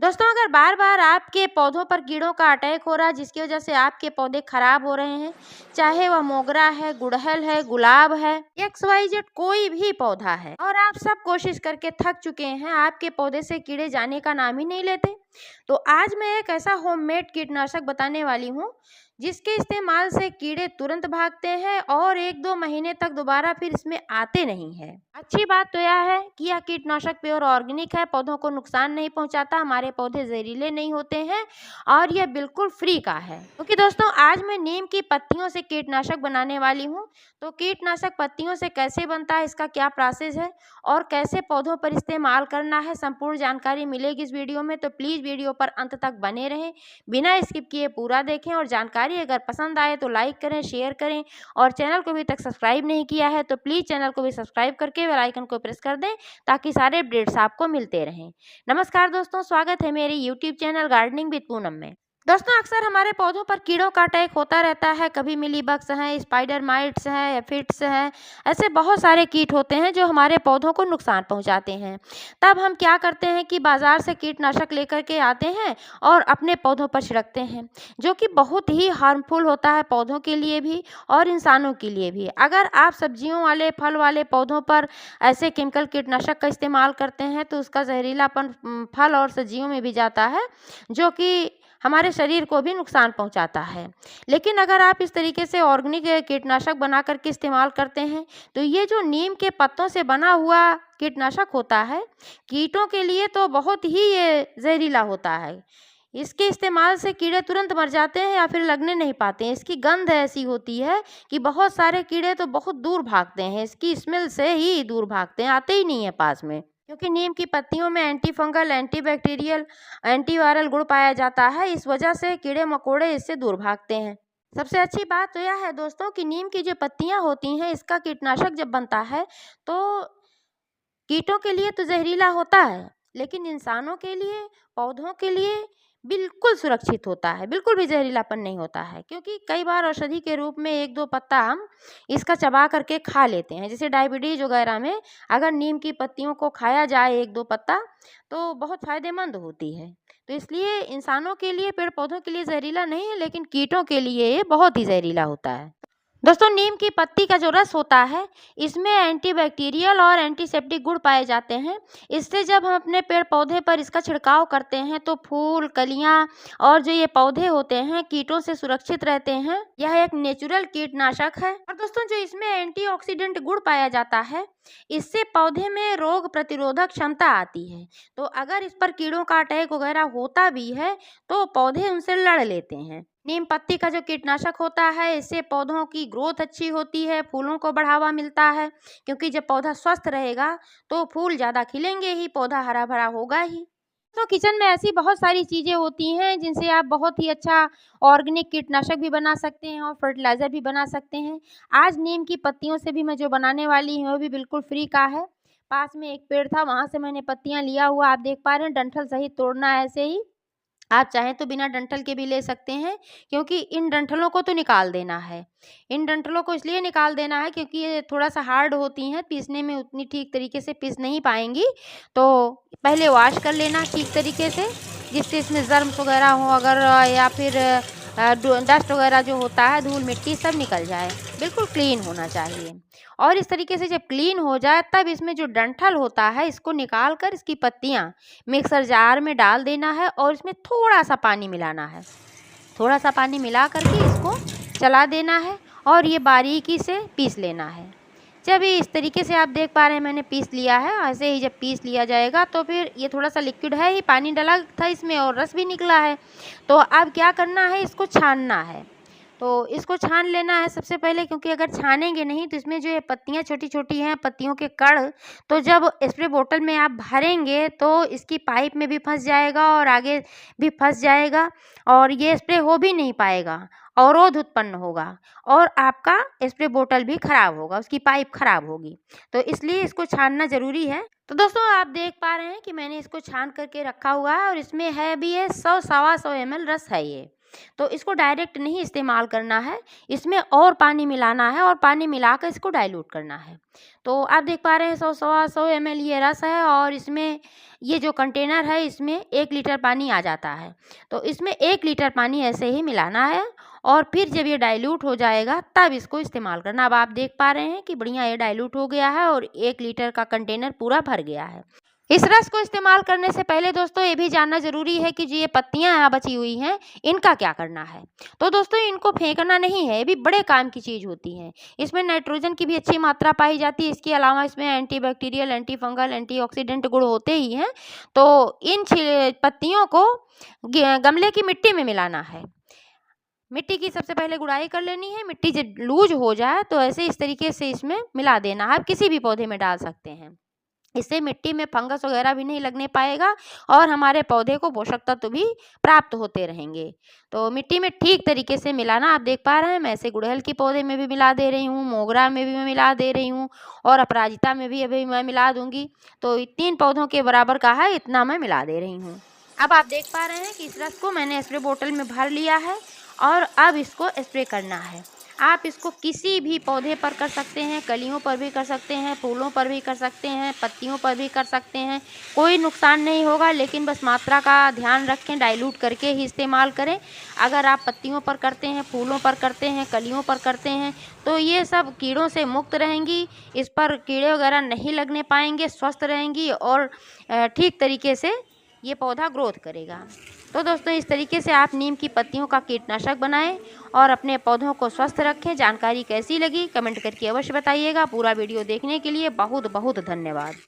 दोस्तों, अगर बार-बार आपके पौधों पर कीड़ों का अटैक हो रहा है जिसकी वजह से आपके पौधे खराब हो रहे हैं, चाहे वह मोगरा है, गुड़हल है, गुलाब है, XYZ कोई भी पौधा है और आप सब कोशिश करके थक चुके हैं, आपके पौधे से कीड़े जाने का नाम ही नहीं लेते, तो आज मैं एक ऐसा होममेड कीटनाशक बताने वाली हूँ जिसके इस्तेमाल से कीड़े तुरंत भागते हैं और 1-2 महीने तक दोबारा फिर इसमें आते नहीं हैं। अच्छी बात तो यह है कि यह कीटनाशक प्योर ऑर्गेनिक है, पौधों को नुकसान नहीं पहुंचाता, हमारे पौधे जहरीले नहीं होते हैं और यह बिल्कुल फ्री का है। क्योंकि दोस्तों, आज मैं नीम की पत्तियों से कीटनाशक बनाने वाली हूँ। तो कीटनाशक पत्तियों से कैसे बनता है, इसका क्या प्रोसेस है और कैसे पौधों पर इस्तेमाल करना है, संपूर्ण जानकारी मिलेगी इस वीडियो में। तो प्लीज़ वीडियो पर अंत तक बने रहें, बिना स्किप किए पूरा देखें और जानकारी अगर पसंद आए तो लाइक करें, शेयर करें और चैनल को अभी तक सब्सक्राइब नहीं किया है तो प्लीज़ चैनल को भी सब्सक्राइब करके बेल आइकन को प्रेस कर दें ताकि सारे अपडेट्स आपको मिलते रहें। नमस्कार दोस्तों, स्वागत है मेरे YouTube channel gardening with Poonam में। दोस्तों, अक्सर हमारे पौधों पर कीड़ों का अटैक होता रहता है। कभी मिलीबग्स हैं, स्पाइडर माइट्स हैं, एफिड्स हैं, ऐसे बहुत सारे कीट होते हैं जो हमारे पौधों को नुकसान पहुंचाते हैं। तब हम क्या करते हैं कि बाज़ार से कीटनाशक लेकर के आते हैं और अपने पौधों पर छिड़कते हैं, जो कि बहुत ही हार्मफुल होता है पौधों के लिए भी और इंसानों के लिए भी। अगर आप सब्जियों वाले, फल वाले पौधों पर ऐसे केमिकल कीटनाशक का इस्तेमाल करते हैं तो उसका जहरीलापन फल और सब्जियों में भी जाता है, जो कि हमारे शरीर को भी नुकसान पहुंचाता है। लेकिन अगर आप इस तरीके से ऑर्गेनिक कीटनाशक बना करके इस्तेमाल करते हैं तो ये जो नीम के पत्तों से बना हुआ कीटनाशक होता है, कीटों के लिए तो बहुत ही ये जहरीला होता है। इसके इस्तेमाल से कीड़े तुरंत मर जाते हैं या फिर लगने नहीं पाते हैं। इसकी गंध ऐसी होती है कि बहुत सारे कीड़े तो बहुत दूर भागते हैं, इसकी स्मेल से ही दूर भागते हैं, आते ही नहीं है पास में। क्योंकि नीम की पत्तियों में एंटी फंगल, एंटीबैक्टीरियल, एंटीवायरल गुण पाया जाता है, इस वजह से कीड़े मकोड़े इससे दूर भागते हैं। सबसे अच्छी बात तो यह है दोस्तों कि नीम की जो पत्तियां होती हैं, इसका कीटनाशक जब बनता है तो कीटों के लिए तो जहरीला होता है, लेकिन इंसानों के लिए, पौधों के लिए बिल्कुल सुरक्षित होता है, बिल्कुल भी जहरीलापन नहीं होता है। क्योंकि कई बार औषधि के रूप में 1-2 पत्ता हम इसका चबा करके खा लेते हैं। जैसे डायबिटीज़ वगैरह में अगर नीम की पत्तियों को खाया जाए 1-2 पत्ता तो बहुत फ़ायदेमंद होती है। तो इसलिए इंसानों के लिए, पेड़ पौधों के लिए जहरीला नहीं है, लेकिन कीटों के लिए ये बहुत ही जहरीला होता है। दोस्तों, नीम की पत्ती का जो रस होता है, इसमें एंटीबैक्टीरियल और एंटीसेप्टिक गुण पाए जाते हैं। इससे जब हम अपने पेड़ पौधे पर इसका छिड़काव करते हैं तो फूल, कलियां और जो ये पौधे होते हैं कीटों से सुरक्षित रहते हैं। यह एक नेचुरल कीटनाशक है और दोस्तों, जो इसमें एंटीऑक्सीडेंट गुण पाया जाता है, इससे पौधे में रोग प्रतिरोधक क्षमता आती है। तो अगर इस पर कीड़ों का अटैक वगैरह होता भी है तो पौधे उनसे लड़ लेते हैं। नीम पत्ती का जो कीटनाशक होता है, इससे पौधों की ग्रोथ अच्छी होती है, फूलों को बढ़ावा मिलता है। क्योंकि जब पौधा स्वस्थ रहेगा तो फूल ज़्यादा खिलेंगे ही, पौधा हरा भरा होगा ही। तो किचन में ऐसी बहुत सारी चीज़ें होती हैं जिनसे आप बहुत ही अच्छा ऑर्गेनिक कीटनाशक भी बना सकते हैं और फर्टिलाइज़र भी बना सकते हैं। आज नीम की पत्तियों से भी मैं जो बनाने वाली हूँ वो भी बिल्कुल फ्री का है। पास में एक पेड़ था, वहाँ से मैंने पत्तियाँ लिया हुआ, आप देख पा रहे हैं, डंठल सहित तोड़ना है ऐसे ही। आप चाहें तो बिना डंठल के भी ले सकते हैं, क्योंकि इन डंठलों को तो निकाल देना है। इन डंठलों को इसलिए निकाल देना है क्योंकि ये थोड़ा-सा हार्ड होती हैं, पीसने में उतनी ठीक तरीके से पीस नहीं पाएँगी। तो पहले वॉश कर लेना ठीक तरीके से, जिससे इसमें जर्म्स वगैरह हो अगर या फिर डस्ट वगैरह जो होता है, धूल मिट्टी सब निकल जाए। बिल्कुल क्लीन होना चाहिए और इस तरीके से जब क्लीन हो जाए तब इसमें जो डंठल होता है इसको निकाल कर इसकी पत्तियाँ मिक्सर जार में डाल देना है और इसमें थोड़ा-सा पानी मिलाना है। थोड़ा-सा पानी मिला करके इसको चला देना है और ये बारीकी से पीस लेना है। जब ये इस तरीके से आप देख पा रहे हैं मैंने पीस लिया है, ऐसे ही जब पीस लिया जाएगा तो फिर ये थोड़ा-सा लिक्विड है ही, पानी डला था इसमें और रस भी निकला है। तो अब क्या करना है, इसको छानना है। तो इसको छान लेना है सबसे पहले, क्योंकि अगर छानेंगे नहीं तो इसमें जो ये पत्तियाँ छोटी-छोटी हैं, पत्तियों के कण, तो जब स्प्रे बोतल में आप भरेंगे तो इसकी पाइप में भी फँस जाएगा और आगे भी फँस जाएगा और ये स्प्रे हो भी नहीं पाएगा, अवरोध उत्पन्न होगा और आपका स्प्रे बोतल भी खराब होगा, उसकी पाइप खराब होगी। तो इसलिए इसको छानना ज़रूरी है। तो दोस्तों, आप देख पा रहे हैं कि मैंने इसको छान करके रखा हुआ है और इसमें है भी ये 100 सवा 100 ml रस है ये। तो इसको डायरेक्ट नहीं इस्तेमाल करना है, इसमें और पानी मिलाना है और पानी मिलाकर इसको डाइल्यूट करना है। तो आप देख पा रहे हैं 100 ml ये रस है और इसमें ये जो कंटेनर है इसमें 1 लीटर पानी आ जाता है। तो इसमें 1 लीटर पानी ऐसे ही मिलाना है और फिर जब ये डाइल्यूट हो जाएगा तब इसको इस्तेमाल करना। अब आप देख पा रहे हैं कि बढ़िया ये डाइल्यूट हो गया है और 1 लीटर का कंटेनर पूरा भर गया है। इस रस को इस्तेमाल करने से पहले दोस्तों ये भी जानना ज़रूरी है कि जो ये पत्तियां यहाँ बची हुई हैं इनका क्या करना है। तो दोस्तों इनको फेंकना नहीं है, ये भी बड़े काम की चीज़ होती है। इसमें नाइट्रोजन की भी अच्छी मात्रा पाई जाती है, इसके अलावा इसमें एंटीबैक्टीरियल, एंटीफंगल, एंटीऑक्सीडेंट गुण होते ही हैं। तो इन पत्तियों को गमले की मिट्टी में मिलाना है। मिट्टी की सबसे पहले गुड़ाई कर लेनी है। मिट्टी जब लूज हो जाए तो ऐसे इस तरीके से इसमें मिला देना है। आप किसी भी पौधे में डाल सकते हैं, इससे मिट्टी में फंगस वगैरह भी नहीं लगने पाएगा और हमारे पौधे को पोषक तत्व भी प्राप्त होते रहेंगे। तो मिट्टी में ठीक तरीके से मिलाना। आप देख पा रहे हैं मैं ऐसे गुड़हल के पौधे में भी मिला दे रही हूँ, मोगरा में भी मैं मिला दे रही हूँ और अपराजिता में भी अभी मैं मिला दूंगी। तो 3 पौधों के बराबर का है, इतना मैं मिला दे रही हूँ। अब आप देख पा रहे हैं कि इस रस को मैंने स्प्रे बोतल में भर लिया है और अब इसको स्प्रे करना है। आप इसको किसी भी पौधे पर कर सकते हैं, कलियों पर भी कर सकते हैं, फूलों पर भी कर सकते हैं, पत्तियों पर भी कर सकते हैं, कोई नुकसान नहीं होगा। लेकिन बस मात्रा का ध्यान रखें, डाइल्यूट करके ही इस्तेमाल करें। अगर आप पत्तियों पर करते हैं, फूलों पर करते हैं, कलियों पर करते हैं तो ये सब कीड़ों से मुक्त रहेंगी, इस पर कीड़े वगैरह नहीं लगने पाएंगे, स्वस्थ रहेंगी और ठीक तरीके से ये पौधा ग्रोथ करेगा। तो दोस्तों इस तरीके से आप नीम की पत्तियों का कीटनाशक बनाएं और अपने पौधों को स्वस्थ रखें। जानकारी कैसी लगी कमेंट करके अवश्य बताइएगा। पूरा वीडियो देखने के लिए बहुत बहुत धन्यवाद।